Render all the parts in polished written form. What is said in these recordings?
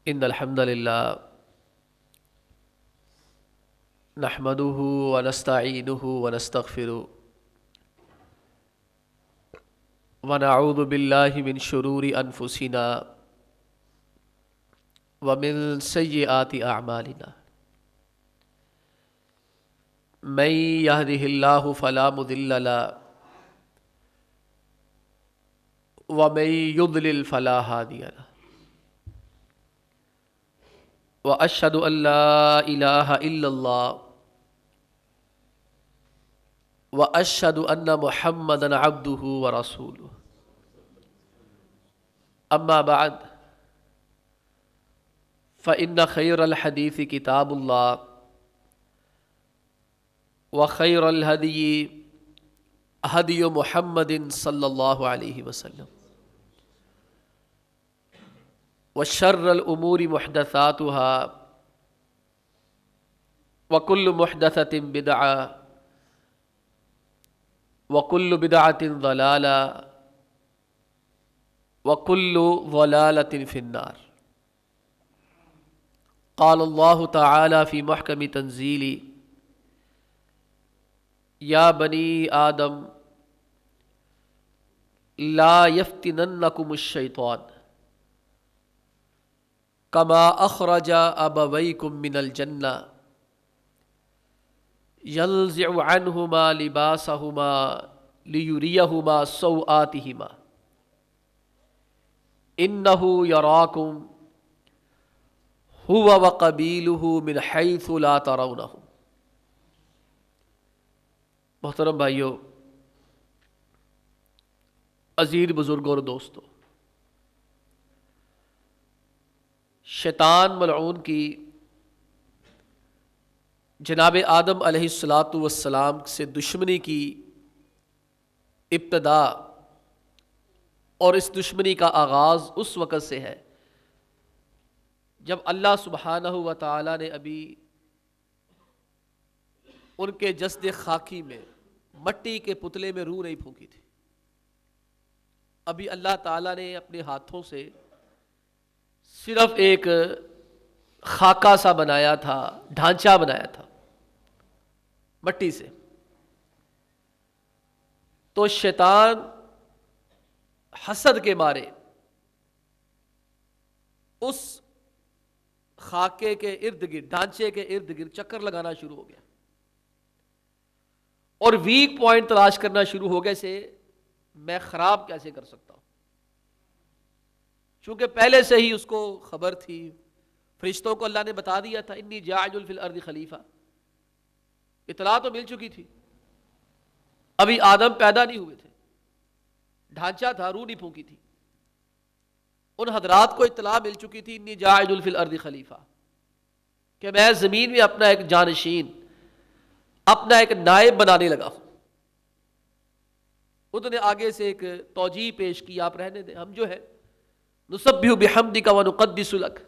ان الحمد للہ نحمده ونستعینه ونستغفره ونعوذ باللہ من شرور انفسنا ومن سیئات اعمالنا من يهده اللہ فلا مضل له ومن يضلل فلا هادی له واشهد ان لا الہ الا اللہ واشهد ان محمدا عبده ورسوله اما بعد فان خیر الحدیث کتاب اللہ وخیر الہدی ہدی محمد صلی اللہ علیہ وسلم وشر الامور محدثاتها وكل محدثة بدعة وكل بدعة ضلالة وكل ضلالة في النار قال الله تعالى في محكم تنزيله يا بني آدم لا يفتننكم الشيطان كما أخرج أبويكم من الجنة ينزع عنهما لباسهما ليريهما سوآتهما إنه يراكم هو وقبيله من حيث لا ترونهم۔ محترم بھائیو، عزیز بزرگوں اور دوستو، شیطان ملعون کی جناب آدم علیہ السلام سے دشمنی کی ابتدا اور اس دشمنی کا آغاز اس وقت سے ہے جب اللہ سبحانہ و تعالی نے ابھی ان کے جسد خاکی میں مٹی کے پتلے میں روح نہیں پھونکی تھی۔ ابھی اللہ تعالیٰ نے اپنے ہاتھوں سے صرف ایک خاکہ سا بنایا تھا، ڈھانچہ بنایا تھا مٹی سے۔ تو شیطان حسد کے مارے اس خاکے کے ارد گرد، ڈھانچے کے ارد گرد چکر لگانا شروع ہو گیا اور ویک پوائنٹ تلاش کرنا شروع ہو گئے سے میں خراب کیسے کر سکتا ہوں، چونکہ پہلے سے ہی اس کو خبر تھی، فرشتوں کو اللہ نے بتا دیا تھا انی جاعل فی الارض خلیفہ، اطلاع تو مل چکی تھی۔ ابھی آدم پیدا نہیں ہوئے تھے، ڈھانچہ تھا، روح نہیں پھونکی تھی۔ ان حضرات کو اطلاع مل چکی تھی انی جاعل فی الارض خلیفہ، کہ میں زمین میں اپنا ایک جانشین، اپنا ایک نائب بنانے لگا ہوں۔ انہوں نے آگے سے ایک توجیہ پیش کی، آپ رہنے دیں، ہم جو ہے نسبح بحمدک ونقدس لک،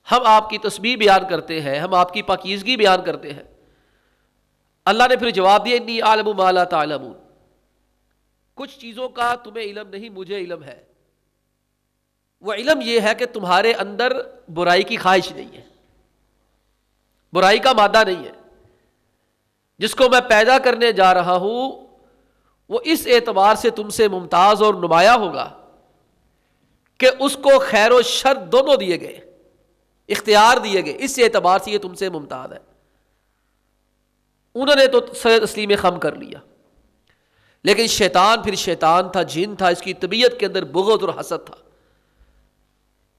ہم آپ کی تسبیح بیان کرتے ہیں، ہم آپ کی پاکیزگی بیان کرتے ہیں۔ اللہ نے پھر جواب دیا انی اعلم ما لا تعلمون، کچھ چیزوں کا تمہیں علم نہیں، مجھے علم ہے۔ وہ علم یہ ہے کہ تمہارے اندر برائی کی خواہش نہیں ہے، برائی کا مادہ نہیں ہے۔ جس کو میں پیدا کرنے جا رہا ہوں وہ اس اعتبار سے تم سے ممتاز اور نمایاں ہوگا کہ اس کو خیر و شر دونوں دیے گئے، اختیار دیے گئے، اس اعتبار سے یہ تم سے ممتاز ہے۔ انہوں نے تو سر تسلیم خم کر لیا، لیکن شیطان پھر شیطان تھا، جن تھا، اس کی طبیعت کے اندر بغض اور حسد تھا۔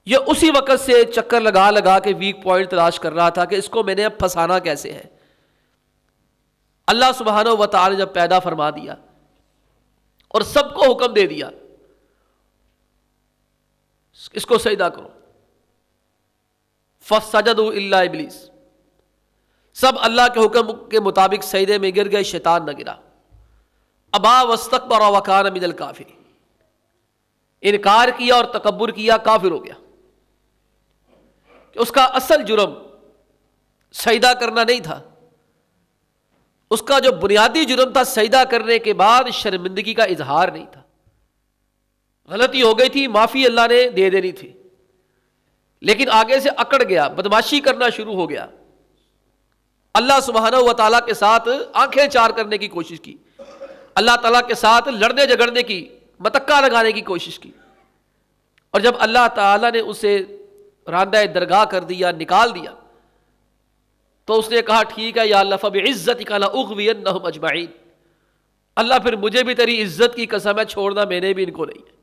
یہ اسی وقت سے چکر لگا لگا کے ویک پوائنٹ تلاش کر رہا تھا کہ اس کو میں نے اب پھنسانا کیسے ہے۔ اللہ سبحانہ و تعالی جب پیدا فرما دیا اور سب کو حکم دے دیا اس کو سجدہ کرو، فسجدوا الا ابلیس، سب اللہ کے حکم کے مطابق سجدے میں گر گئے، شیطان نہ گرا۔ ابا واستکبر وکان من الکافرین، انکار کیا اور تکبر کیا، کافر ہو گیا۔ کہ اس کا اصل جرم سجدہ کرنا نہیں تھا، اس کا جو بنیادی جرم تھا سجدہ کرنے کے بعد شرمندگی کا اظہار نہیں تھا۔ غلطی ہو گئی تھی، معافی اللہ نے دے دینی تھی، لیکن آگے سے اکڑ گیا، بدماشی کرنا شروع ہو گیا، اللہ سبحانہ و تعالیٰ کے ساتھ آنکھیں چار کرنے کی کوشش کی، اللہ تعالیٰ کے ساتھ لڑنے جھگڑنے کی، متکا لگانے کی کوشش کی، اور جب اللہ تعالیٰ نے اسے راندہ درگاہ کر دیا، نکال دیا، تو اس نے کہا ٹھیک ہے یا اللہ فبعزتک لأغوینہم اجمعین، اللہ پھر مجھے بھی تیری عزت کی قسم ہے چھوڑنا میں نے بھی ان کو نہیں ہے،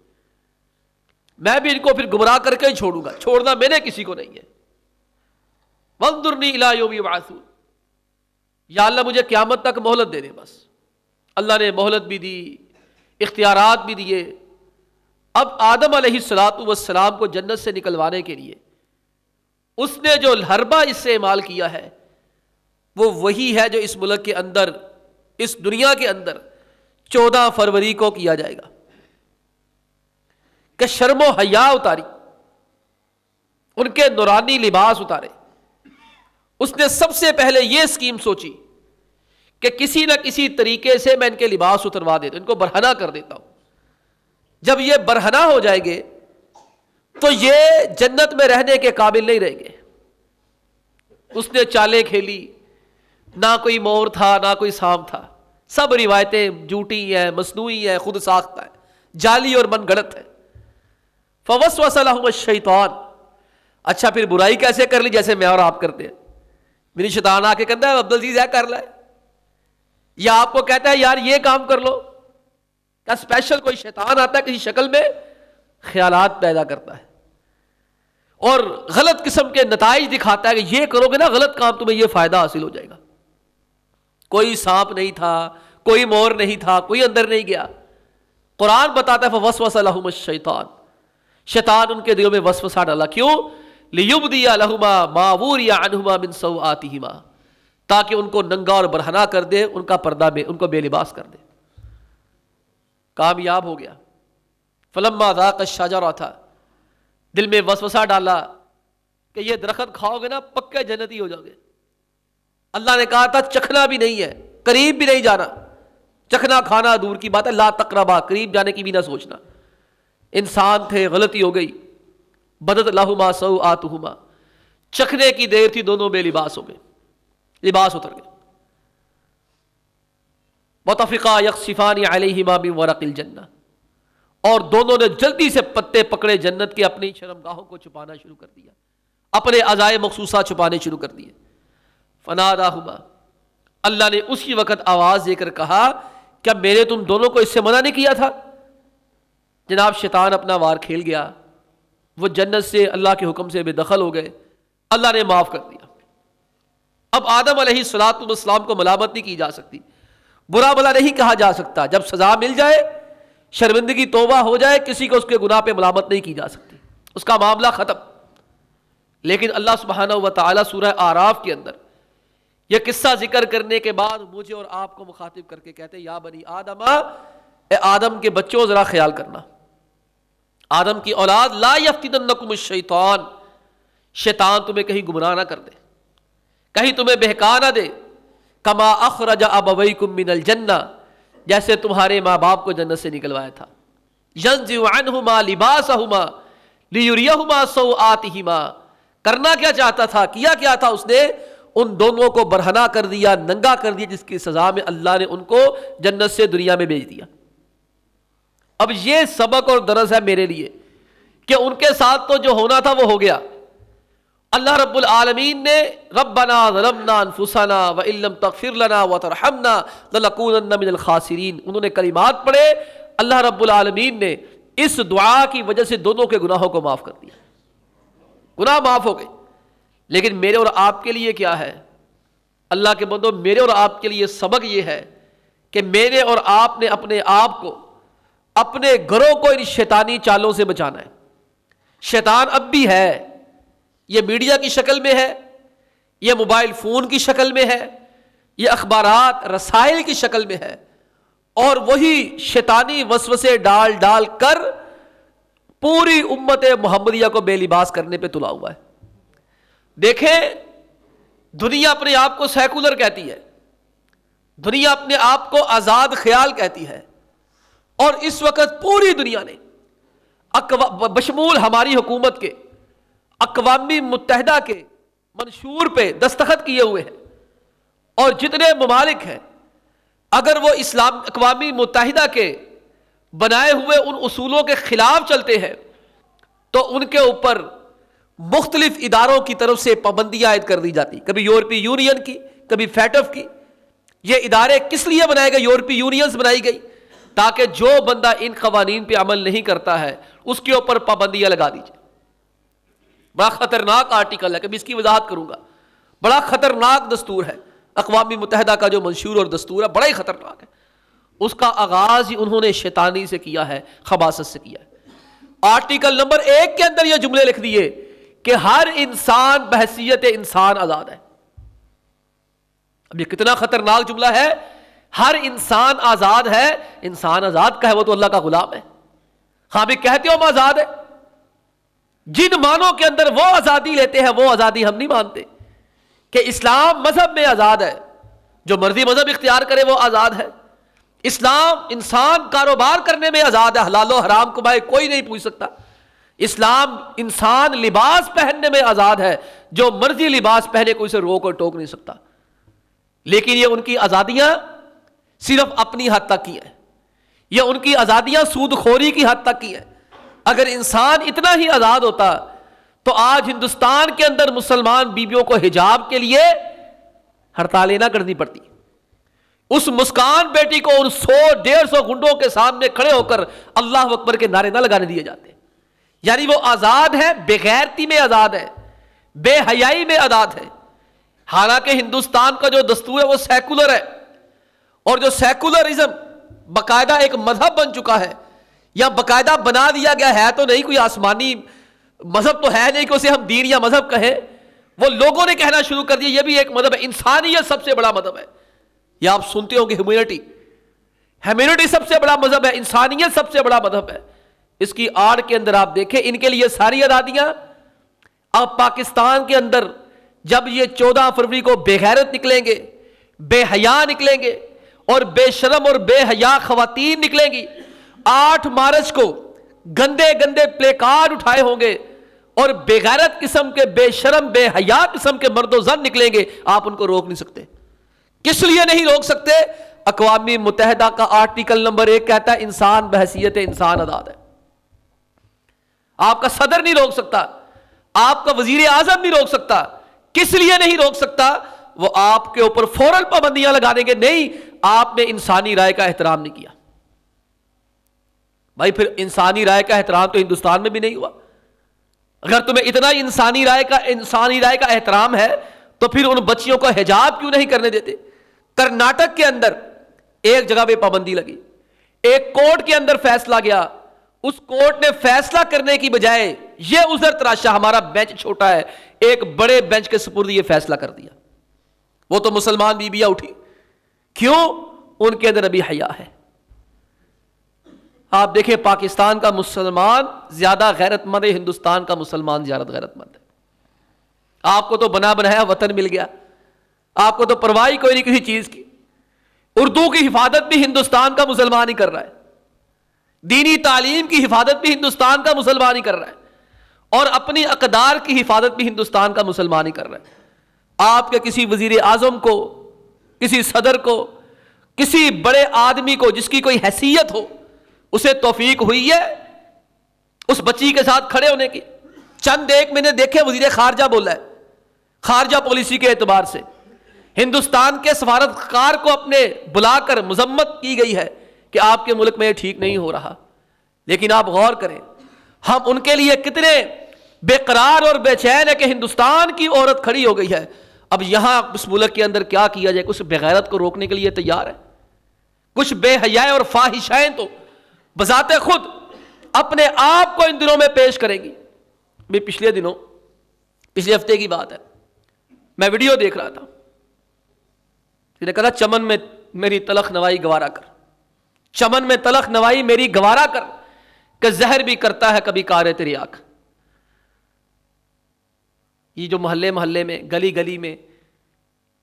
میں بھی ان کو پھر گمراہ کر کے ہی چھوڑوں گا، چھوڑنا میں نے کسی کو نہیں ہے، وانظرنی الی یوم یبعثون، یا اللہ مجھے قیامت تک مہلت دے دے بس۔ اللہ نے مہلت بھی دی، اختیارات بھی دیے۔ اب آدم علیہ السلام کو جنت سے نکلوانے کے لیے اس نے جو حربہ استعمال کیا ہے وہ وہی ہے جو اس ملک کے اندر، اس دنیا کے اندر 14 فروری کو کیا جائے گا، کہ شرم و حیا اتاری، ان کے نورانی لباس اتارے۔ اس نے سب سے پہلے یہ اسکیم سوچی کہ کسی نہ کسی طریقے سے میں ان کے لباس اتروا دیتا ہوں، ان کو برہنہ کر دیتا ہوں۔ جب یہ برہنہ ہو جائیں گے تو یہ جنت میں رہنے کے قابل نہیں رہیں گے۔ اس نے چالیں کھیلی، نہ کوئی مور تھا نہ کوئی سانپ تھا، سب روایتیں جھوٹی ہیں، مصنوعی ہیں، خود ساختہ ہیں، جعلی اور من گھڑت ہے۔ فوسوس لہم الشیطان، اچھا پھر برائی کیسے کر لی جیسے میں اور آپ کرتے ہیں؟ میری شیطان آ کے کہتا ہے عبدالعزیز ہے کر لے، یا آپ کو کہتا ہے یار یہ کام کر لو، کیا اسپیشل کوئی شیطان آتا ہے کسی شکل میں، خیالات پیدا کرتا ہے اور غلط قسم کے نتائج دکھاتا ہے کہ یہ کرو گے نا غلط کام، تمہیں یہ فائدہ حاصل ہو جائے گا۔ کوئی سانپ نہیں تھا، کوئی مور نہیں تھا، کوئی اندر نہیں گیا۔ قرآن بتاتا ہے فوسوس لہم الشیطان، شیطان ان کے دلوں میں وسوسہ ڈالا، کیوں؟ لیبدی لہما ما وری عنہما من سوآتہما، تاکہ ان کو ننگا اور برہنہ کر دے، ان کا پردہ ان کو بے لباس کر دے۔ کامیاب ہو گیا۔ فلما ذاق الشجرۃ، دل میں وسوسہ ڈالا کہ یہ درخت کھاؤ گے نا پکے جنتی ہو جاؤ گے۔ اللہ نے کہا تھا چکھنا بھی نہیں ہے، قریب بھی نہیں جانا، چکھنا کھانا دور کی بات ہے، لا تقربا، قریب جانے کی بھی نہ سوچنا۔ انسان تھے، غلطی ہو گئی، بدت لہما سوآتہما، چکھنے کی دیر تھی، دونوں بے لباس ہو گئے، لباس اتر گئے۔ وطفقا یخصفان علیہما من ورق الجنہ، اور دونوں نے جلدی سے پتے پکڑے جنت کے، اپنی شرمگاہوں کو چھپانا شروع کر دیا، اپنے اعضائے مخصوصہ چھپانے شروع کر دیے۔ فناداہما، اللہ نے اسی وقت آواز دے کر کہا کیا میں نے تم دونوں کو اس سے منع نہیں کیا تھا؟ جناب شیطان اپنا وار کھیل گیا، وہ جنت سے اللہ کے حکم سے بے دخل ہو گئے، اللہ نے معاف کر دیا۔ اب آدم علیہ السلام کو ملامت نہیں کی جا سکتی، برا بھلا نہیں کہا جا سکتا، جب سزا مل جائے، شرمندگی توبہ ہو جائے، کسی کو اس کے گناہ پہ ملامت نہیں کی جا سکتی، اس کا معاملہ ختم۔ لیکن اللہ سبحانہ و تعالیٰ سورہ اعراف کے اندر یہ قصہ ذکر کرنے کے بعد مجھے اور آپ کو مخاطب کر کے کہتے ہیں یا بنی آدم، اے آدم کے بچوں ذرا خیال کرنا، آدم کی اولاد، لا یفتننکم الشیطان، شیطان تمہیں کہیں گمراہ نہ کر دے، کہیں تمہیں بہکا نہ دے، کما اخرج ابویکم من الجنہ، جیسے تمہارے ماں باپ کو جنت سے نکلوایا تھا، ینزع عنہما لباسہما لیریہما سوآتہما، کرنا کیا چاہتا تھا، کیا کیا تھا اس نے؟ ان دونوں کو برہنہ کر دیا، ننگا کر دیا، جس کی سزا میں اللہ نے ان کو جنت سے دنیا میں بھیج دیا۔ اب یہ سبق اور درس ہے میرے لیے کہ ان کے ساتھ تو جو ہونا تھا وہ ہو گیا۔ اللہ رب العالمین نے ربنا ظلمنا انفسنا وان لم تغفر لنا وترحمنا لنکونن من الخاسرین، انہوں نے کلمات پڑھے، اللہ رب العالمین نے اس دعا کی وجہ سے دونوں کے گناہوں کو معاف کر دیا، گناہ معاف ہو گئے۔ لیکن میرے اور آپ کے لیے کیا ہے؟ اللہ کے بندو، میرے اور آپ کے لیے سبق یہ ہے کہ میرے اور آپ نے اپنے آپ کو، اپنے گھروں کو ان شیطانی چالوں سے بچانا ہے۔ شیطان اب بھی ہے، یہ میڈیا کی شکل میں ہے، یہ موبائل فون کی شکل میں ہے، یہ اخبارات رسائل کی شکل میں ہے، اور وہی شیطانی وسوسے ڈال ڈال کر پوری امت محمدیہ کو بے لباس کرنے پہ تلا ہوا ہے۔ دیکھیں، دنیا اپنے آپ کو سیکولر کہتی ہے، دنیا اپنے آپ کو آزاد خیال کہتی ہے، اور اس وقت پوری دنیا نے بشمول ہماری حکومت کے اقوام متحدہ کے منشور پہ دستخط کیے ہوئے ہیں، اور جتنے ممالک ہیں اگر وہ اقوام متحدہ کے بنائے ہوئے ان اصولوں کے خلاف چلتے ہیں تو ان کے اوپر مختلف اداروں کی طرف سے پابندیاں عائد کر دی جاتی، کبھی یورپی یونین کی، کبھی فیٹف کی۔ یہ ادارے کس لیے بنائے گئے؟ یورپی یونینز بنائی گئی تاکہ جو بندہ ان قوانین پہ عمل نہیں کرتا ہے اس کے اوپر پابندیاں لگا دی جائے۔ بڑا خطرناک آرٹیکل ہے، کبھی اس کی وضاحت کروں گا۔ بڑا خطرناک دستور ہے اقوام متحدہ کا جو منشور اور دستور ہے، بڑا ہی خطرناک ہے۔ اس کا آغاز ہی انہوں نے شیطانی سے کیا ہے، خباثت سے کیا ہے۔ آرٹیکل نمبر 1 کے اندر یہ جملے لکھ دیے کہ ہر انسان بحیثیت انسان آزاد ہے۔ اب یہ کتنا خطرناک جملہ ہے، ہر انسان آزاد ہے۔ انسان آزاد کا ہے، وہ تو اللہ کا غلام ہے۔ ہاں بھی کہتے ہو ہم آزاد ہے، جن معنوں کے اندر وہ آزادی لیتے ہیں وہ آزادی ہم نہیں مانتے کہ اسلام مذہب میں آزاد ہے، جو مرضی مذہب اختیار کرے وہ آزاد ہے۔ اسلام انسان کاروبار کرنے میں آزاد ہے، حلال و حرام کمائے کوئی نہیں پوچھ سکتا۔ اسلام انسان لباس پہننے میں آزاد ہے، جو مرضی لباس پہنے کوئی اسے روک اور ٹوک نہیں سکتا۔ لیکن یہ ان کی آزادیاں صرف اپنی حد تک کی ہیں، یہ ان کی آزادیاں سود خوری کی حد تک کی ہیں۔ اگر انسان اتنا ہی آزاد ہوتا تو آج ہندوستان کے اندر مسلمان بیویوں کو حجاب کے لیے ہڑتالیں نہ کرنی پڑتی، اس مسکان بیٹی کو ان 100-150 گنڈوں کے سامنے کھڑے ہو کر اللہ اکبر کے نعرے نہ لگانے دیے جاتے۔ یعنی وہ آزاد ہے، بے غیرتی میں آزاد ہے، بے حیائی میں آزاد ہے۔ حالانکہ ہندوستان کا جو دستور ہے وہ سیکولر ہے، اور جو سیکولرزم باقاعدہ ایک مذہب بن چکا ہے، یا باقاعدہ بنا دیا گیا ہے، تو نہیں کوئی آسمانی مذہب تو ہے نہیں کہ اسے ہم دین یا مذہب کہیں، وہ لوگوں نے کہنا شروع کر دیا یہ بھی ایک مذہب ہے۔ انسانیت سب سے بڑا مذہب ہے، یہ آپ سنتے ہوں گے، ہیومینٹی سب سے بڑا مذہب ہے، انسانیت سب سے بڑا مذہب ہے۔ اس کی آڑ کے اندر آپ دیکھیں ان کے لیے ساری آزادیاں۔ اب پاکستان کے اندر جب یہ 14 فروری کو بے غیرت نکلیں گے، بے حیا نکلیں گے، اور بے شرم اور بے حیا خواتین نکلیں گی، 8 مارچ کو گندے گندے پلے کارڈ اٹھائے ہوں گے اور بے غیرت قسم کے، بے شرم بے حیا قسم کے مرد و زن نکلیں گے، آپ ان کو روک نہیں سکتے۔ کس لیے نہیں روک سکتے؟ اقوام متحدہ کا آرٹیکل نمبر 1 کہتا ہے انسان بحیثیت انسان آزاد ہے۔ آپ کا صدر نہیں روک سکتا، آپ کا وزیر اعظم نہیں روک سکتا۔ کس لیے نہیں روک سکتا؟ وہ آپ کے اوپر فوراً پابندیاں لگا دیں گے، نہیں آپ نے انسانی رائے کا احترام نہیں کیا۔ بھائی پھر انسانی رائے کا احترام تو ہندوستان میں بھی نہیں ہوا۔ اگر تمہیں اتنا انسانی رائے کا احترام ہے تو پھر ان بچیوں کو حجاب کیوں نہیں کرنے دیتے؟ کرناٹک کے اندر ایک جگہ پہ پابندی لگی، ایک کورٹ کے اندر فیصلہ گیا، اس کورٹ نے فیصلہ کرنے کی بجائے یہ عذر تراشا ہمارا بینچ چھوٹا ہے، ایک بڑے بینچ کے سپرد یہ فیصلہ کر دیا۔ وہ تو مسلمان بیویاں اٹھی، کیوں؟ ان کے اندر ابھی حیا ہے۔ آپ دیکھیں پاکستان کا مسلمان زیادہ غیرت مند ہے، ہندوستان کا مسلمان زیادہ غیرت مند ہے۔ آپ کو تو بنا بنایا وطن مل گیا، آپ کو تو پرواہ کوئی نہیں کسی چیز کی۔ اردو کی حفاظت بھی ہندوستان کا مسلمان ہی کر رہا ہے، دینی تعلیم کی حفاظت بھی ہندوستان کا مسلمان ہی کر رہا ہے، اور اپنی اقدار کی حفاظت بھی ہندوستان کا مسلمان ہی کر رہا ہے۔ آپ کے کسی وزیر اعظم کو، کسی صدر کو، کسی بڑے آدمی کو جس کی کوئی حیثیت ہو، اسے توفیق ہوئی ہے اس بچی کے ساتھ کھڑے ہونے کی؟ چند ایک میں نے دیکھے وزیر خارجہ بولا ہے، خارجہ پالیسی کے اعتبار سے ہندوستان کے سفارتکار کو اپنے بلا کر مذمت کی گئی ہے کہ آپ کے ملک میں یہ ٹھیک نہیں ہو رہا۔ لیکن آپ غور کریں ہم ان کے لیے کتنے بے قرار اور بے چین ہے کہ ہندوستان کی عورت کھڑی ہو گئی ہے۔ اب یہاں اس ملک کے اندر کیا کیا جائے؟ کچھ بغیرت کو روکنے کے لیے تیار ہے، کچھ بے حیائیں اور فاحشائیں تو بذات خود اپنے آپ کو ان دنوں میں پیش کریں گی۔ بھی پچھلے ہفتے کی بات ہے، میں ویڈیو دیکھ رہا تھا، کہا چمن میں میری تلخ نوائی گوارا کر، چمن میں تلخ نوائی میری گوارا کر، کہ زہر بھی کرتا ہے کبھی کارے تیری آنکھ۔ یہ جو محلے محلے میں، گلی گلی میں،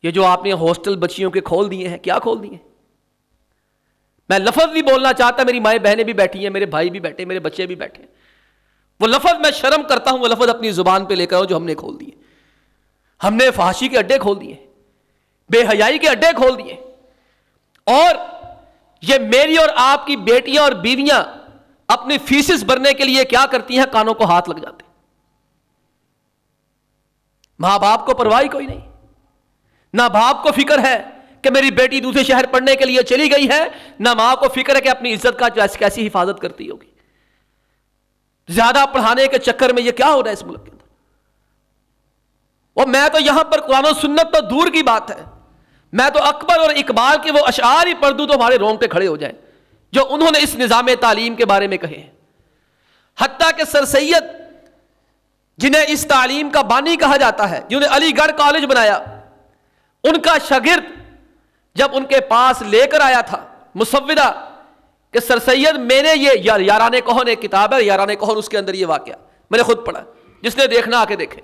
یہ جو آپ نے ہاسٹل بچیوں کے کھول دیے ہیں، کیا کھول دیے ہیں؟ میں لفظ بھی بولنا چاہتا، میری مائیں بہنیں بھی بیٹھی ہیں، میرے بھائی بھی بیٹھے، میرے بچے بھی بیٹھے، وہ لفظ میں شرم کرتا ہوں وہ لفظ اپنی زبان پہ لے کر جو ہم نے کھول دیے. ہم نے فحاشی کے اڈے کھول دیے, بے حیائی کے اڈے کھول دیے, اور یہ میری اور آپ کی بیٹیاں اور بیویاں اپنی فیسز بھرنے کے لیے کیا کرتی ہیں, کانوں کو ہاتھ لگ جاتے ہیں. ماں باپ کو پرواہ کوئی نہیں, نہ باپ کو فکر ہے کہ میری بیٹی دوسرے شہر پڑھنے کے لیے چلی گئی ہے, نہ ماں کو فکر ہے کہ اپنی عزت کا کیسی حفاظت کرتی ہوگی. زیادہ پڑھانے کے چکر میں یہ کیا ہو رہا ہے اس ملک کے اندر. اور میں تو یہاں پر قرآن و سنت تو دور کی بات ہے, میں تو اکبر اور اقبال کے وہ اشعار ہی پڑھ دوں تو ہمارے رونگٹے کھڑے ہو جائیں جو انہوں نے اس نظام تعلیم کے بارے میں کہے ہیں. حتیٰ کہ سر سید جنہیں اس تعلیم کا بانی کہا جاتا ہے, جنہوں نے علی گڑھ کالج بنایا, ان کا شاگرد جب ان کے پاس لے کر آیا تھا مسودہ کہ سر سید میں نے یہ یاران کہن ایک کتاب ہے, یاران کہن, اس کے اندر یہ واقعہ میں نے خود پڑھا, جس نے دیکھنا آ کے دیکھے.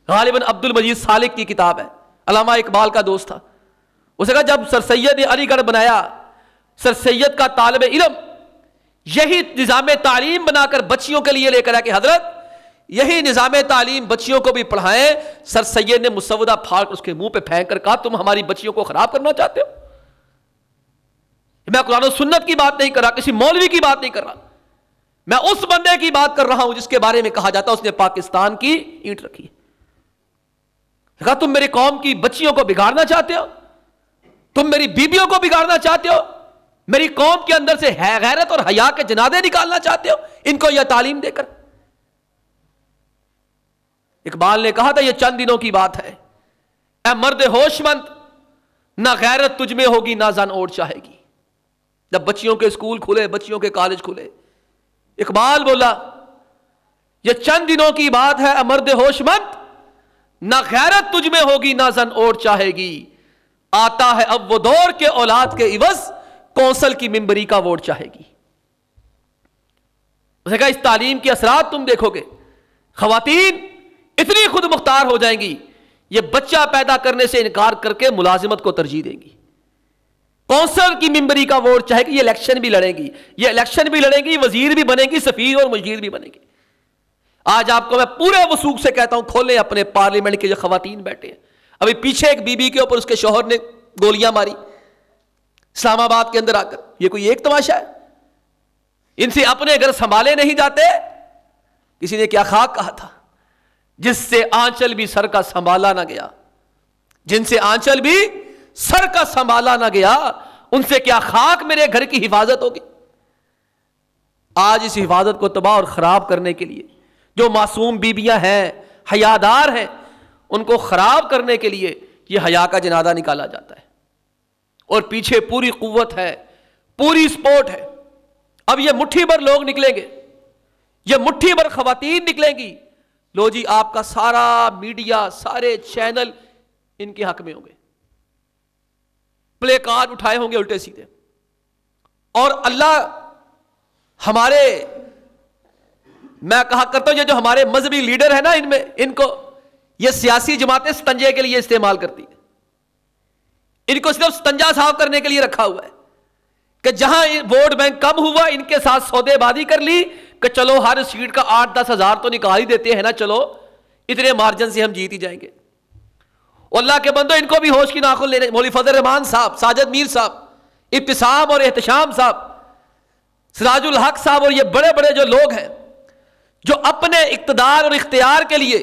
غالباً عبد المجید سالک کی کتاب ہے, علامہ اقبال کا دوست تھا. اس نے کہا جب سر سید نے علی گڑھ بنایا, سر سید کا طالب علم یہی نظام تعلیم بنا کر بچیوں کے لیے لے کر آیا کہ حضرت یہی نظام تعلیم بچیوں کو بھی پڑھائیں. سر سید نے مسودہ پھاڑ کر اس کے منہ پہ پھینک کر کہا تم ہماری بچیوں کو خراب کرنا چاہتے ہو. میں قرآن و سنت کی بات نہیں کر رہا, کسی مولوی کی بات نہیں کر رہا, میں اس بندے کی بات کر رہا ہوں جس کے بارے میں کہا جاتا اس نے پاکستان کی اینٹ رکھی. کہا تم میری قوم کی بچیوں کو بگاڑنا چاہتے ہو, تم میری بیبیوں کو بگاڑنا چاہتے ہو, میری قوم کے اندر سے غیرت اور حیا کے جنازے نکالنا چاہتے ہو ان کو یہ تعلیم دے کر. اقبال نے کہا تھا یہ چند دنوں کی بات ہے, اے مرد ہوش مند نہ غیرت تجھ میں ہوگی نہ زن اوٹ چاہے گی. جب بچیوں کے اسکول کھلے, بچیوں کے کالج کھلے, اقبال بولا یہ چند دنوں کی بات ہے, اے مرد ہوش مند نہ غیرت تجھ میں ہوگی نہ زن اوٹ چاہے گی. آتا ہے اب وہ دور کے اولاد کے عوض کونسل کی ممبری کا ووٹ چاہے گی. اس نے کہا اس تعلیم کے اثرات تم دیکھو گے, خواتین اتنی خود مختار ہو جائیں گی یہ بچہ پیدا کرنے سے انکار کر کے ملازمت کو ترجیح دیں گی. کونسل کی ممبری کا ووٹ چاہے گی, یہ الیکشن بھی لڑیں گی, یہ الیکشن بھی لڑیں گی, وزیر بھی بنے گی, سفیر اور مشیر بھی بنے گی. آج آپ کو میں پورے وثوق سے کہتا ہوں کھولیں اپنے پارلیمنٹ کے جو خواتین بیٹھے ہیں. ابھی پیچھے ایک بی بی کے اوپر اس کے شوہر نے گولیاں ماری اسلام آباد کے اندر آ کر, یہ کوئی ایک تماشا ہے؟ ان سے اپنے گھر سنبھالے نہیں جاتے. کسی نے کیا خاک کہا تھا, جس سے آنچل بھی سر کا سنبھالا نہ گیا, جن سے آنچل بھی سر کا سنبھالا نہ گیا ان سے کیا خاک میرے گھر کی حفاظت ہوگی. آج اس حفاظت کو تباہ اور خراب کرنے کے لیے جو معصوم بیبیاں ہیں, حیادار ہیں, ان کو خراب کرنے کے لیے یہ حیا کا جنازہ نکالا جاتا ہے, اور پیچھے پوری قوت ہے, پوری سپورٹ ہے. اب یہ مٹھی بھر لوگ نکلیں گے, یہ مٹھی بھر خواتین نکلیں گی, لو جی آپ کا سارا میڈیا, سارے چینل ان کے حق میں ہوں گے, پلے کارڈ اٹھائے ہوں گے الٹے سیدھے. اور اللہ ہمارے, میں کہا کرتا ہوں یہ جو ہمارے مذہبی لیڈر ہیں نا, ان کو یہ سیاسی جماعتیں ستنجے کے لیے استعمال کرتی ہیں. ان کو صرف ستنجا صاف کرنے کے لیے رکھا ہوا ہے کہ جہاں ووٹ بینک کم ہوا ان کے ساتھ سودے بازی کر لی کہ چلو ہر سیٹ کا 8-10 ہزار تو نکال ہی دیتے ہیں نا, چلو اتنے مارجن سے ہم جیت ہی جائیں گے. اللہ کے بندو ان کو بھی ہوش کی ناخن لینے, مولوی فضل الرحمان صاحب, ساجد میر صاحب, ابتسام اور احتشام صاحب, سراج الحق صاحب, اور یہ بڑے بڑے جو لوگ ہیں جو اپنے اقتدار اور اختیار کے لیے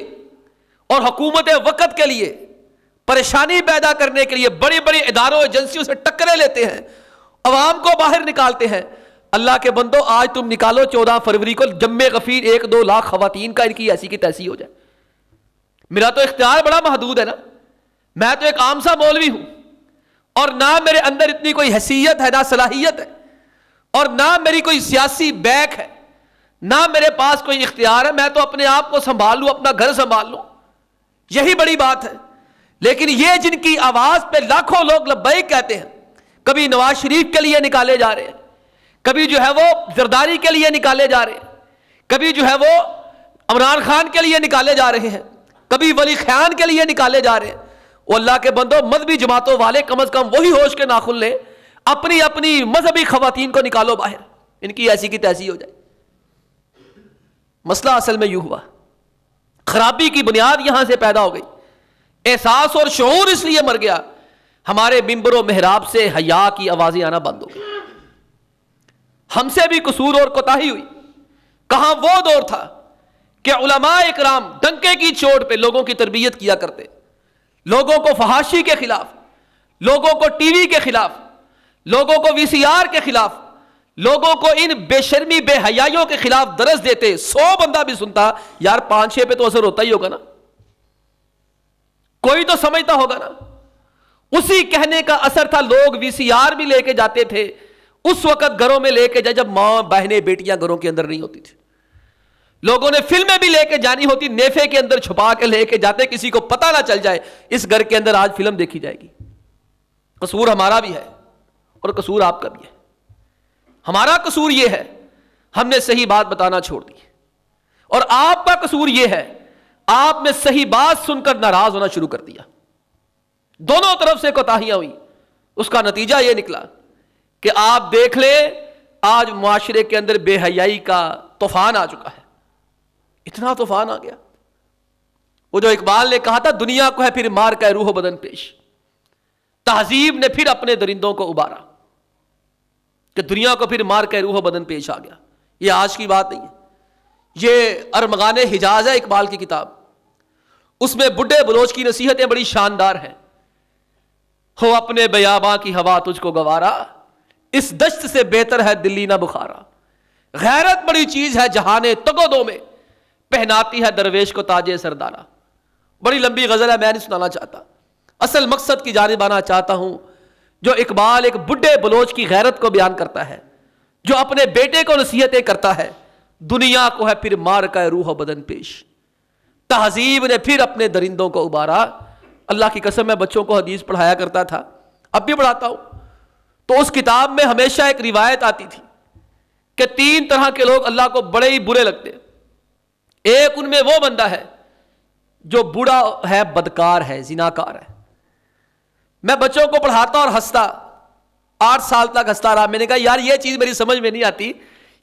اور حکومت وقت کے لیے پریشانی پیدا کرنے کے لیے بڑی بڑی اداروں ایجنسیوں سے ٹکرے لیتے ہیں, عوام کو باہر نکالتے ہیں. اللہ کے بندو آج تم نکالو 14 فروری کو جم غفیر 1-2 لاکھ خواتین کا ان کی ایسی کی تیسی ہو جائے. میرا تو اختیار بڑا محدود ہے نا, میں تو ایک عام سا مولوی ہوں, اور نہ میرے اندر اتنی کوئی حیثیت ہے, نہ صلاحیت ہے, اور نہ میری کوئی سیاسی بیک ہے, نہ میرے پاس کوئی اختیار ہے. میں تو اپنے آپ کو سنبھال لوں, اپنا گھر سنبھال لوں, یہی بڑی بات ہے. لیکن یہ جن کی آواز پہ لاکھوں لوگ لبیک کہتے ہیں, کبھی نواز شریف کے لیے نکالے جا رہے ہیں, کبھی جو ہے وہ زرداری کے لیے نکالے جا رہے ہیں, کبھی جو ہے وہ عمران خان کے لیے نکالے جا رہے ہیں, کبھی ولی خان کے لیے نکالے جا رہے ہیں. وہ اللہ کے بندو مذہبی جماعتوں والے کم از کم وہی ہوش کے ناخن لیں, اپنی اپنی مذہبی خواتین کو نکالو باہر, ان کی ایسی کی تیسی ہو جائے. مسئلہ اصل میں یوں ہوا، خرابی کی بنیاد یہاں سے پیدا ہو گئی، احساس اور شعور اس لیے مر گیا، ہمارے ممبر و محراب سے حیا کی آوازیں آنا بند ہو گئی، ہم سے بھی قصور اور کوتاہی ہوئی۔ کہاں وہ دور تھا کہ علماء اکرام ڈنکے کی چوٹ پہ لوگوں کی تربیت کیا کرتے، لوگوں کو فحاشی کے خلاف، لوگوں کو ٹی وی کے خلاف، لوگوں کو وی سی آر کے خلاف، لوگوں کو ان بے شرمی بے حیائیوں کے خلاف درس دیتے۔ 100 بندہ بھی سنتا، یار 5-6 پہ تو اثر ہوتا ہی ہوگا نا، کوئی تو سمجھتا ہوگا نا۔ اسی کہنے کا اثر تھا، لوگ وی سی آر بھی لے کے جاتے تھے اس وقت گھروں میں لے کے جب ماں بہنیں بیٹیاں گھروں کے اندر نہیں ہوتی تھی، لوگوں نے فلمیں بھی لے کے جانی ہوتی، نیفے کے اندر چھپا کے لے کے جاتے، کسی کو پتہ نہ چل جائے اس گھر کے اندر آج فلم دیکھی جائے گی۔ قصور ہمارا بھی ہے اور قصور آپ کا بھی ہے۔ ہمارا قصور یہ ہے ہم نے صحیح بات بتانا چھوڑ دی، اور آپ کا قصور یہ ہے آپ نے صحیح بات سن کر ناراض ہونا شروع کر دیا۔ دونوں طرف سے کوتاہیاں ہوئی، اس کا نتیجہ یہ نکلا کہ آپ دیکھ لیں آج معاشرے کے اندر بے حیائی کا طوفان آ چکا ہے، اتنا طوفان آ گیا۔ وہ جو اقبال نے کہا تھا، دنیا کو ہے پھر مار کا روح و بدن پیش، تہذیب نے پھر اپنے درندوں کو ابارا، کہ دنیا کو پھر مار کے روح و بدن پیش آ گیا۔ یہ آج کی بات نہیں ہے، یہ ارمغان حجاز ہے اقبال کی کتاب، اس میں بڈھے بلوچ کی نصیحتیں بڑی شاندار ہیں۔ ہو اپنے بیاباں کی ہوا تجھ کو گوارا، اس دشت سے بہتر ہے دلی نہ بخارا، غیرت بڑی چیز ہے جہان تگودو میں، پہناتی ہے درویش کو تاج سردارا۔ بڑی لمبی غزل ہے، میں نہیں سنانا چاہتا، اصل مقصد کی جانب آنا چاہتا ہوں۔ جو اقبال ایک بڈھے بلوچ کی غیرت کو بیان کرتا ہے، جو اپنے بیٹے کو نصیحتیں کرتا ہے، دنیا کو ہے پھر مار کا روح و بدن پیش، تہذیب نے پھر اپنے درندوں کو ابارا۔ اللہ کی قسم میں بچوں کو حدیث پڑھایا کرتا تھا، اب بھی پڑھاتا ہوں، تو اس کتاب میں ہمیشہ ایک روایت آتی تھی کہ 3 طرح کے لوگ اللہ کو بڑے ہی برے لگتے ہیں۔ ایک ان میں وہ بندہ ہے جو بوڑھا ہے، بدکار ہے، زناکار ہے۔ میں بچوں کو پڑھاتا اور ہنستا، 8 سال تک ہنستا رہا۔ میں نے کہا یار یہ چیز میری سمجھ میں نہیں آتی،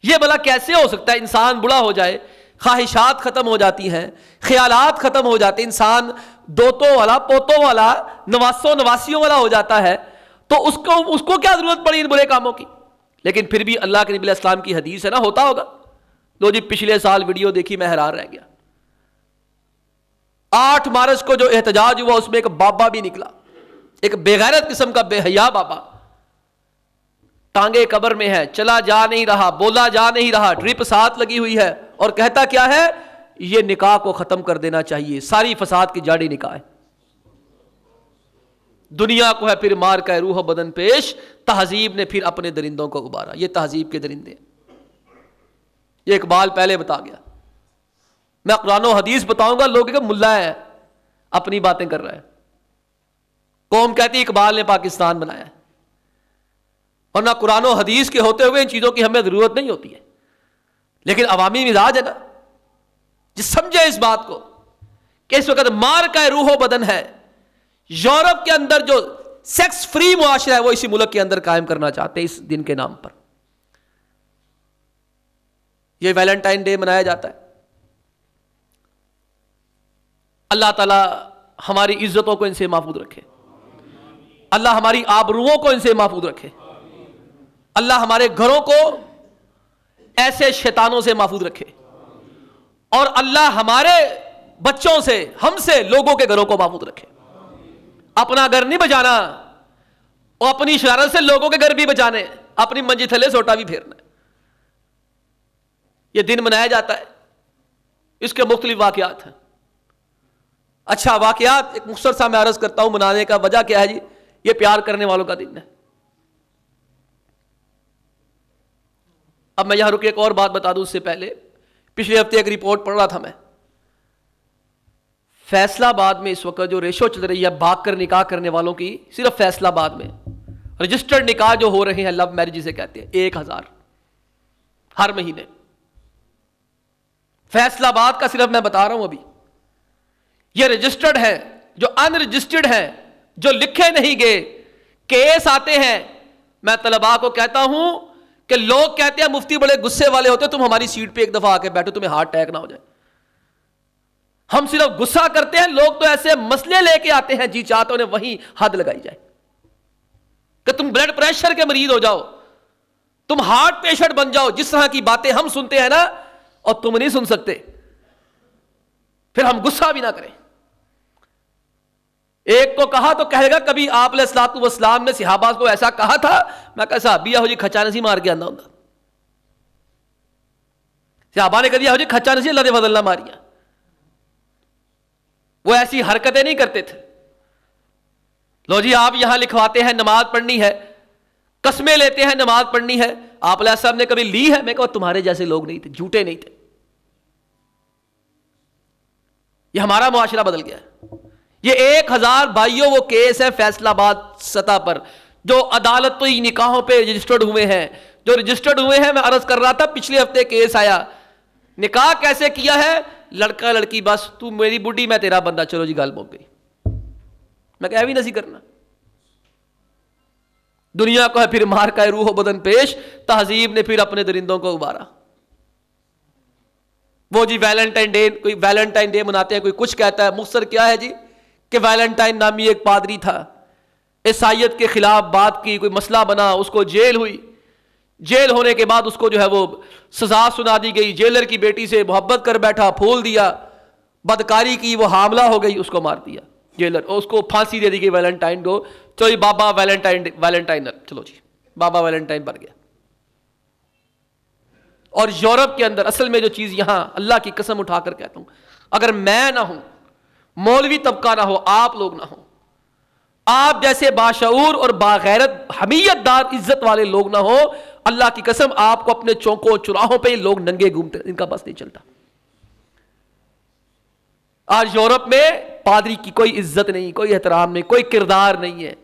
یہ بھلا کیسے ہو سکتا ہے؟ انسان بوڑھا ہو جائے، خواہشات ختم ہو جاتی ہیں، خیالات ختم ہو جاتے، انسان دوتوں والا، پوتوں والا، نواسوں نواسیوں والا ہو جاتا ہے، تو اس کو کیا ضرورت پڑی ان برے کاموں کی؟ لیکن پھر بھی اللہ کے نبی علیہ السلام کی حدیث ہے نا، ہوتا ہوگا۔ لو جی پچھلے سال ویڈیو دیکھی، میں حیران رہ گیا۔ 8 مارچ کو جو احتجاج ہوا اس میں ایک بابا بھی نکلا، ایک بے غیرت قسم کا بے حیا بابا، ٹانگے قبر میں ہے، چلا جا نہیں رہا، بولا جا نہیں رہا، ڈرپ ساتھ لگی ہوئی ہے، اور کہتا کیا ہے؟ یہ نکاح کو ختم کر دینا چاہیے، ساری فساد کی جاڑی نکاح ہے، دنیا کو ہے پھر مار کا روح و بدن پیش، تہذیب نے پھر اپنے درندوں کو ابارا۔ یہ تہذیب کے درندے ہیں، یہ اقبال پہلے بتا گیا۔ میں قرآن و حدیث بتاؤں گا، لوگ کہ ملا ہے اپنی باتیں کر رہا ہے، قوم کہتی اقبال نے پاکستان بنایا ہے، ورنہ قرآن و حدیث کے ہوتے ہوئے ان چیزوں کی ہمیں ضرورت نہیں ہوتی ہے۔ لیکن عوامی مزاج ہے نا، جس سمجھے اس بات کو کہ اس وقت مار کا روح و بدن ہے۔ یورپ کے اندر جو سیکس فری معاشرہ ہے وہ اسی ملک کے اندر قائم کرنا چاہتے ہیں اس دن کے نام پر۔ یہ ویلنٹائن ڈے منایا جاتا ہے۔ اللہ تعالی ہماری عزتوں کو ان سے محفوظ رکھے، اللہ ہماری آبروؤں کو ان سے محفوظ رکھے، اللہ ہمارے گھروں کو ایسے شیطانوں سے محفوظ رکھے، اور اللہ ہمارے بچوں سے، ہم سے، لوگوں کے گھروں کو محفوظ رکھے۔ اپنا گھر نہیں بچانا، اور اپنی شرارت سے لوگوں کے گھر بھی بچانے، اپنی منجی تھلے سوٹا بھی پھیرنا ہے۔ یہ دن منایا جاتا ہے، اس کے مختلف واقعات ہیں۔ اچھا واقعات ایک مختصر سا میں عرض کرتا ہوں، منانے کا وجہ کیا ہے جی؟ یہ پیار کرنے والوں کا دن ہے۔ اب میں یہاں رکے ایک اور بات بتا دوں اس سے پہلے، پچھلے ہفتے ایک رپورٹ پڑھ رہا تھا میں، فیصلہ آباد میں اس وقت جو ریشو چل رہی ہے بھاگ کر نکاح کرنے والوں کی، صرف فیصلہ آباد میں رجسٹرڈ نکاح جو ہو رہے ہیں، لو میرج جسے کہتے ہیں، 1000 ہر مہینے۔ فیصلہ آباد کا صرف میں بتا رہا ہوں ابھی، یہ رجسٹرڈ ہے، جو ان رجسٹرڈ ہیں، جو لکھے نہیں گئے، کیس آتے ہیں۔ میں طلباء کو کہتا ہوں کہ لوگ کہتے ہیں مفتی بڑے غصے والے ہوتے، تم ہماری سیٹ پہ ایک دفعہ آ کے بیٹھو تمہیں ہارٹ اٹیک نہ ہو جائے. ہم صرف غصہ کرتے ہیں، لوگ تو ایسے مسئلے لے کے آتے ہیں جی چاہتے انہیں وہیں حد لگائی جائے کہ تم بلڈ پریشر کے مریض ہو جاؤ، تم ہارٹ پیشنٹ بن جاؤ. جس طرح کی باتیں ہم سنتے ہیں نا، اور تم نہیں سن سکتے، پھر ہم غصہ بھی نہ کریں. ایک کو کہا تو کہے گا کبھی آپ علیہ الصلوۃ والسلام نے صحابہ کو ایسا کہا تھا. میں کہا صحابی ہو جی کھچا نسی مار کے آنا ہوں. صحابہ نے کہا دیا ہو جی کھچا نسی اللہ نے فضل نہ ماریا. وہ ایسی حرکتیں نہیں کرتے تھے. لو جی آپ یہاں لکھواتے ہیں نماز پڑھنی ہے، قسمیں لیتے ہیں نماز پڑھنی ہے. آپ علیہ السلام نے کبھی لی ہے؟ میں کہا تمہارے جیسے لوگ نہیں تھے، جھوٹے نہیں تھے. یہ ہمارا معاشرہ بدل گیا ہے. یہ 1000 بھائیوں وہ کیس ہے فیصلہ آباد سطح پر جو عدالتی نکاحوں پہ رجسٹرڈ ہوئے ہیں، جو رجسٹرڈ ہوئے ہیں. میں عرض کر رہا تھا پچھلے ہفتے کیس آیا، نکاح کیسے کیا ہے؟ لڑکا لڑکی بس تو میری بڈھی میں تیرا بندہ، چلو جی گل مک گئی. میں کہا بھی نہیں کرنا. دنیا کو ہے پھر مار کا روح و بدن پیش، تہذیب نے پھر اپنے درندوں کو ابارا. وہ جی ویلنٹائن ڈے، کوئی ویلنٹائن ڈے مناتے ہیں، کوئی کچھ کہتا ہے. مختصر کیا ہے جی کہ ویلنٹائن نامی ایک پادری تھا، عیسائیت کے خلاف بات کی، کوئی مسئلہ بنا، اس کو جیل ہوئی. جیل ہونے کے بعد اس کو جو ہے وہ سزا سنا دی گئی. جیلر کی بیٹی سے محبت کر بیٹھا، پھول دیا، بدکاری کی، وہ حاملہ ہو گئی، اس کو مار دیا جیلر، اور اس کو پھانسی دے دی گئی ویلنٹائن کو. چلو جی بابا ویلنٹائن، چلو جی بابا ویلنٹائن بن گیا. اور یورپ کے اندر اصل میں جو چیز یہاں اللہ کی قسم اٹھا کر کہتا ہوں، اگر میں نہ ہوں، مولوی طبقہ نہ ہو، آپ لوگ نہ ہوں، آپ جیسے باشعور اور باغیرت حمیت دار عزت والے لوگ نہ ہو، اللہ کی قسم آپ کو اپنے چوکوں چراہوں پہ لوگ ننگے گھومتے، ان کا بس نہیں چلتا. آج یورپ میں پادری کی کوئی عزت نہیں، کوئی احترام نہیں، کوئی کردار نہیں ہے.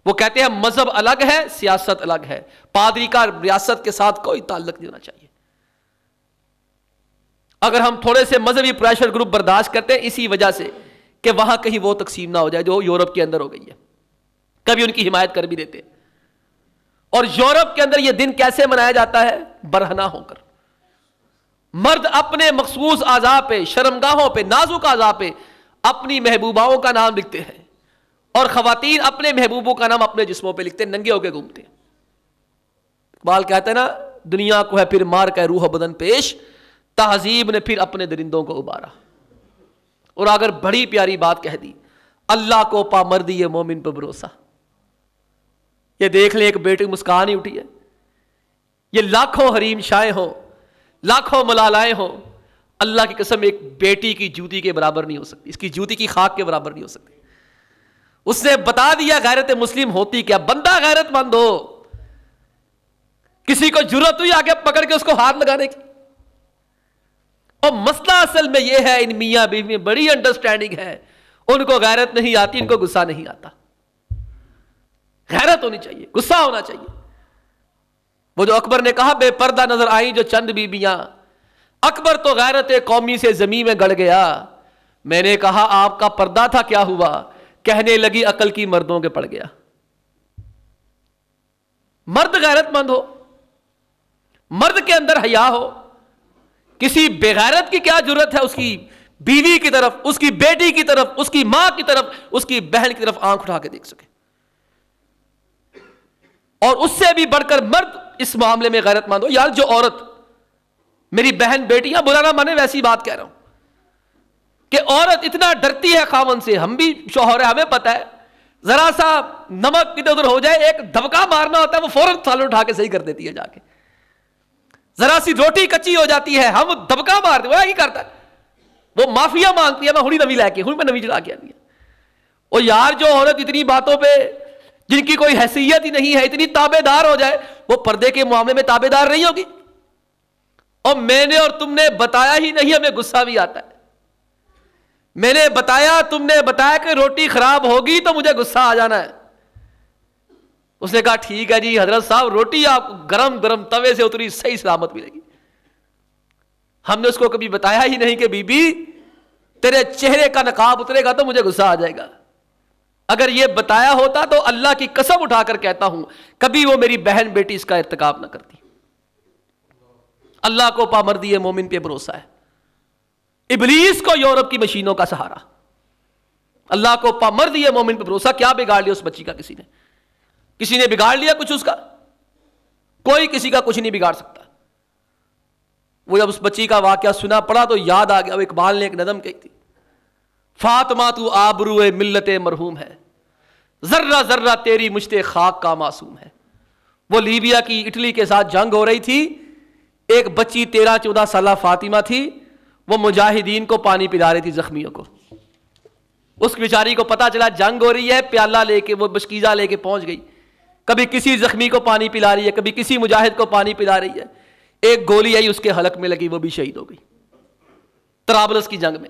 وہ کہتے ہیں مذہب الگ ہے، سیاست الگ ہے. پادری کا ریاست کے ساتھ کوئی تعلق نہیں ہونا چاہیے. اگر ہم تھوڑے سے مذہبی پریشر گروپ برداشت کرتے ہیں اسی وجہ سے کہ وہاں کہیں وہ تقسیم نہ ہو جائے جو یورپ کے اندر ہو گئی ہے، کبھی ان کی حمایت کر بھی دیتے. اور یورپ کے اندر یہ دن کیسے منایا جاتا ہے؟ برہنہ ہو کر. مرد اپنے مخصوص اعضاء پہ، شرمگاہوں پہ، نازک اعضاء پہ اپنی محبوباؤں کا نام لکھتے ہیں، اور خواتین اپنے محبوبوں کا نام اپنے جسموں پہ لکھتے ہیں، ننگے ہو کے گھومتے ہیں. اقبال کہتے ہیں نا، دنیا کو ہے پھر مار کا روح و بدن پیش، تہذیب نے پھر اپنے درندوں کو ابارا. اور اگر بڑی پیاری بات کہہ دی، اللہ کو پا مردی یہ مومن پہ بھروسہ. یہ دیکھ لیں ایک بیٹی مسکان ہی اٹھی ہے، یہ لاکھوں حریم شائیں ہوں، لاکھوں ملالائیں ہوں، اللہ کی قسم ایک بیٹی کی جوتی کے برابر نہیں ہو سکتی، اس کی جوتی کی خاک کے برابر نہیں ہو سکتی. اس نے بتا دیا غیرت مسلم ہوتی کیا. بندہ غیرت مند ہو، کسی کو جرأت ہوئی آگے پکڑ کے اس کو ہاتھ لگانے کی. اور مسئلہ اصل میں یہ ہے، ان میاں بیوی میں بڑی انڈرسٹینڈنگ ہے، ان کو غیرت نہیں آتی، ان کو غصہ نہیں آتا. غیرت ہونی چاہیے، غصہ ہونا چاہیے. وہ جو اکبر نے کہا بے پردہ نظر آئی جو چند بیبیاں، اکبر تو غیرت قومی سے زمین میں گڑ گیا. میں نے کہا آپ کا پردہ تھا کیا ہوا؟ کہنے لگی عقل کی مردوں کے پڑ گیا. مرد غیرت مند ہو، مرد کے اندر حیا ہو. کسی بغیرت کی کیا ضرورت ہے اس کی بیوی کی طرف، اس کی بیٹی کی طرف، اس کی ماں کی طرف، اس کی بہن کی طرف آنکھ اٹھا کے دیکھ سکے. اور اس سے بھی بڑھ کر مرد اس معاملے میں غیرت مند ہو. یار جو عورت، میری بہن بیٹیاں برا نہ مانے، ویسی بات کہہ رہا ہوں کہ عورت اتنا ڈرتی ہے خاوند سے. ہم بھی شوہر ہے، ہمیں پتہ ہے ذرا سا نمک ادھر ادھر ہو جائے، ایک دھبکا مارنا ہوتا ہے، وہ فوراً تھالے اٹھا کے صحیح کر دیتی ہے جا کے. ذرا سی روٹی کچی ہو جاتی ہے، ہم دھبکا مارتے، وہ ہی کرتا ہے، وہ معافیا مانگتی ہے، میں ہونی نوی لے کے ہوں، میں نوی چڑھا کے آتی ہے. اور یار جو عورت اتنی باتوں پہ جن کی کوئی حیثیت ہی نہیں ہے اتنی تابع دار ہو جائے، وہ پردے کے معاملے میں تابع دار نہیں ہوگی. اور میں نے اور تم نے بتایا ہی نہیں، ہمیں غصہ بھی آتا ہے. میں نے بتایا، تم نے بتایا کہ روٹی خراب ہوگی تو مجھے غصہ آ جانا ہے. اس نے کہا ٹھیک ہے جی حضرت صاحب، روٹی آپ گرم گرم توے سے اتری صحیح سلامت ملے گی. ہم نے اس کو کبھی بتایا ہی نہیں کہ بی بی تیرے چہرے کا نقاب اترے گا تو مجھے غصہ آ جائے گا. اگر یہ بتایا ہوتا تو اللہ کی قسم اٹھا کر کہتا ہوں کبھی وہ میری بہن بیٹی اس کا ارتکاب نہ کرتی. اللہ کو پامردی مومن پہ بھروسہ ہے، ابلیس کو یورپ کی مشینوں کا سہارا، اللہ کو پامردی مومن پہ بھروسہ۔ کیا بگاڑ لیا اس بچی کا؟ کسی نے بگاڑ لیا کچھ اس کا؟ کوئی کسی کا کچھ نہیں بگاڑ سکتا۔ وہ جب اس بچی کا واقعہ سنا پڑا تو یاد آ گیا، وہ اقبال نے ایک نظم کہی تھی، فاطمہ تو آبرو ملت مرحوم ہے، ذرہ ذرہ تیری مشت خاک کا معصوم ہے۔ وہ لیبیا کی اٹلی کے ساتھ جنگ ہو رہی تھی، ایک بچی 13-14 سالہ فاطمہ تھی، وہ مجاہدین کو پانی پلا رہی تھی، زخمیوں کو۔ اس بیچاری کو پتا چلا جنگ ہو رہی ہے، پیالہ لے کے وہ بشکیزہ لے کے پہنچ گئی، کبھی کسی زخمی کو پانی پلا رہی ہے، کبھی کسی مجاہد کو پانی پلا رہی ہے۔ ایک گولی آئی اس کے حلق میں لگی، وہ بھی شہید ہو گئی طرابلس کی جنگ میں۔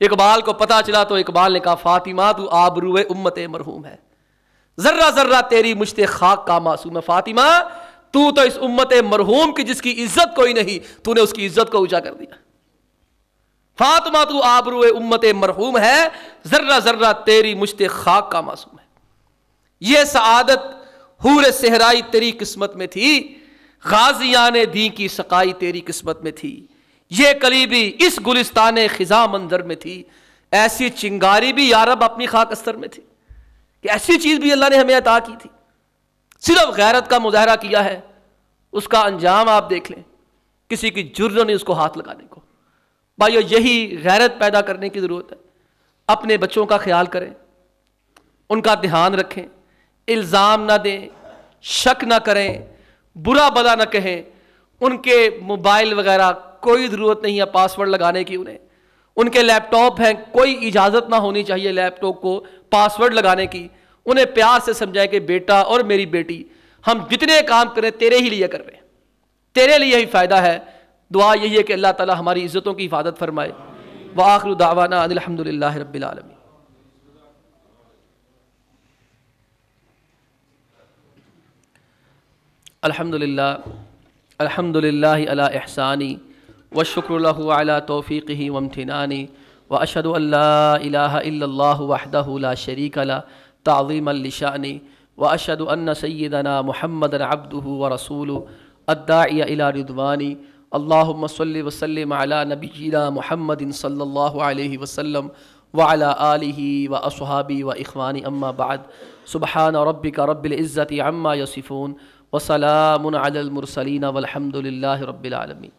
اقبال کو پتا چلا تو اقبال نے کہا فاطمہ تو آبرو امت مرحوم ہے، ذرہ ذرہ تیری مشت خاک کا معصوم ہے۔ فاطمہ تو اس امت مرحوم کی جس کی عزت کوئی نہیں، تو نے اس کی عزت کو اونچا کر دیا۔ فاطمہ تو آبرو امت مرحوم ہے، ذرہ ذرہ تیری مشت خاک کا معصوم ہے۔ یہ سعادت حور صحرائی تیری قسمت میں تھی، غازیان دین کی سقائی تیری قسمت میں تھی، یہ کلی بھی اس گلستان خزاں منظر میں تھی، ایسی چنگاری بھی یا رب اپنی خاک استر میں تھی، کہ ایسی چیز بھی اللہ نے ہمیں عطا کی تھی۔ صرف غیرت کا مظاہرہ کیا ہے، اس کا انجام آپ دیکھ لیں، کسی کی جرأت نہیں اس کو ہاتھ لگانے کو۔ بھائیو یہی غیرت پیدا کرنے کی ضرورت ہے۔ اپنے بچوں کا خیال کریں، ان کا دھیان رکھیں، الزام نہ دیں، شک نہ کریں، برا بلا نہ کہیں۔ ان کے موبائل وغیرہ کوئی ضرورت نہیں ہے پاس ورڈ لگانے کی، ان کے لیپ ٹاپ ہیں، کوئی اجازت نہ ہونی چاہیے لیپ ٹاپ کو پاس ورڈ لگانے کی۔ انہیں پیار سے سمجھائیں کہ بیٹا اور میری بیٹی، ہم جتنے کام کریں تیرے ہی لیے کر رہے ہیں، تیرے لیے ہی فائدہ ہے۔ دعا یہی ہے کہ اللہ تعالی ہماری عزتوں کی حفاظت فرمائے۔ وآخر دعوانا ان الحمد للہ رب العالمین۔ الحمد للہ علی احسانی والشکر لہ علی توفیقہ وامتنانی، واشہد ان لا الہ الا اللہ وحدہ لا شریک لہ تعظیما لشأنہ، واشہد ان سیدنا محمدا عبدہ ورسولہ الداعی الی رضوانہ۔ اللہم صلی وسلم علی نبینا محمد صلی اللہ علیہ وسلم وعلی آلہ واصحابہ واخوانہ، اما بعد۔ سبحان ربک رب العزۃ عما یصفون وسلام علی المرسلین والحمد للہ رب العالمین۔